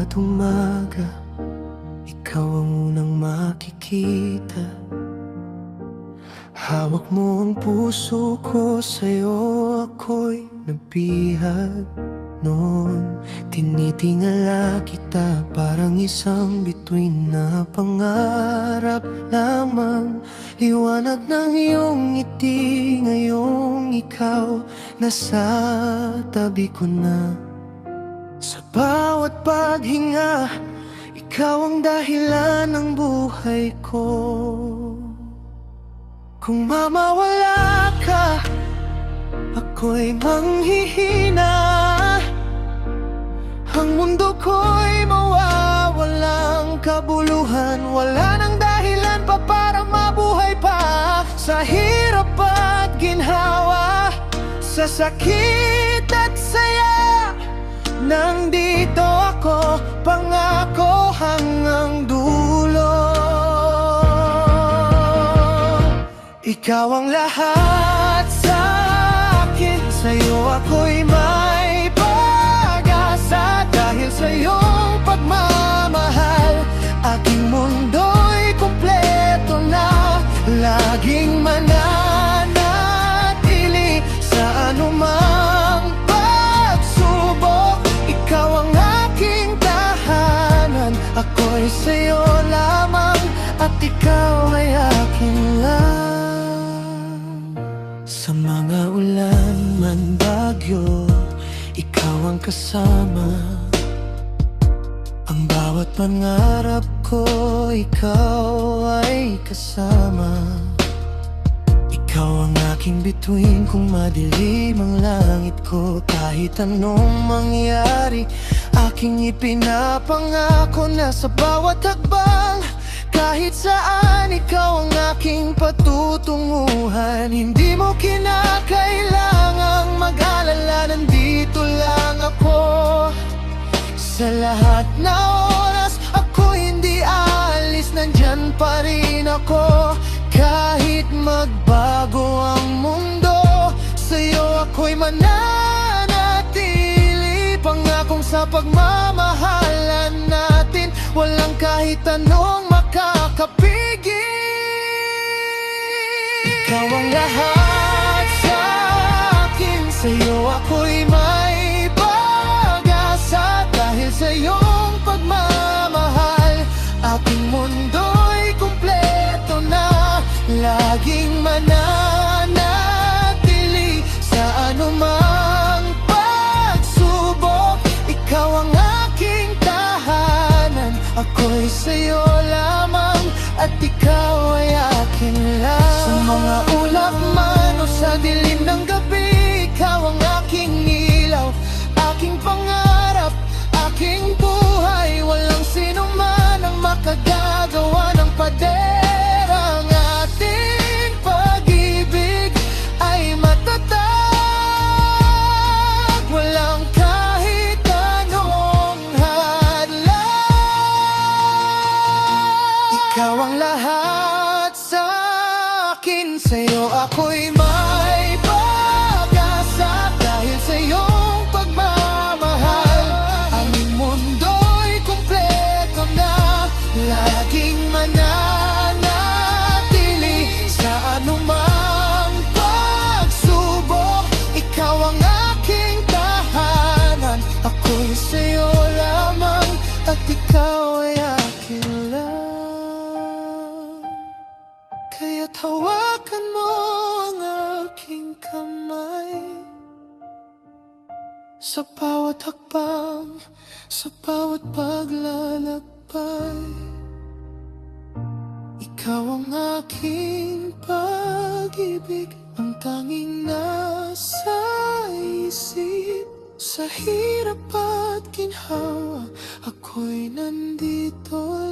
bawat umaga, ikaw ang unang makikita. Hawak mo ang puso ko, sa'yo ako'y nabihag. Noon, tinitingala kita parang isang bituin na pangarap lamang. Liwanag ng iyong ngiti, ngayong ikaw nasa tabi ko na. Sa bawat paghinga, ikaw ang dahilan ng buhay ko. Kung mamawala ka, ako'y manghihina. Ang mundo ko'y mawawalang kabuluhan. Wala nang dahilan pa para mabuhay pa. Sa hirap at ginhawa, sa sakit at saya, nandito ako, pangako hanggang dulo. Ikaw ang lahat sa akin, sa'yo ako'y may pag-asa. Dahil sa iyong pagmamahal, aking mundo'y kumpleto na. Laging mananatili sa anumang pagsubok. Ikaw ang aking tahanan, ako'y sa'yo lamang, at ikaw ay akin lang. Sa mga ulan man bagyo, ikaw ang kasama. Ang bawat pangarap ko, ikaw ay kasama. Ikaw ang aking bituin kung madilim ang langit ko. Kahit anong mangyari, aking ipinapangako na sa bawat hakbang, kahit saan, ikaw ang aking patutunguhan. Hindi mo kinakailangang mag-alala, nandito lang ako. Sa lahat na oras, ako hindi aalis, nandyan pa rin ako. Kahit magbago ang mundo, sa'yo ako'y mananatili. Pangakong sa pagmamahalan natin, walang kahit anong makakapigil. Ikaw ang lahat sa akin, sa'yo ako'y may pag-asa. Dahil sa iyong pagmamahal, aking mundo'y kumpleto na. Laging mananatili sa anumang pagsubok. Ikaw ang aking tahanan, ako'y sa'yo lamang, at ikaw ay akin lang. Sa mga ulap man o sa dilim ng gabi, ikaw ang aking ilaw, aking pangarap, aking buhay. Walang sino man ang makagagawa ng pader. Ang ating pag-ibig ay matatag, walang kahit anong hadlang. Ikaw ang lahat sa akin, sa'yo ako'y may pag-asa. Dahil sa iyong pagmamahal, ang mundo'y kumpleto na. Laging mananatili sa anumang pagsubok. Ikaw ang aking tahanan, ako'y sa'yo lamang, at ikaw ay akin lang. Kaya't hawakan mo ang aking kamay. Sa bawat hakbang, sa bawat paglalakbay, ikaw ang aking pag-ibig, ang tanging nasa isip. Sa hirap at ginhawa, ako'y nandito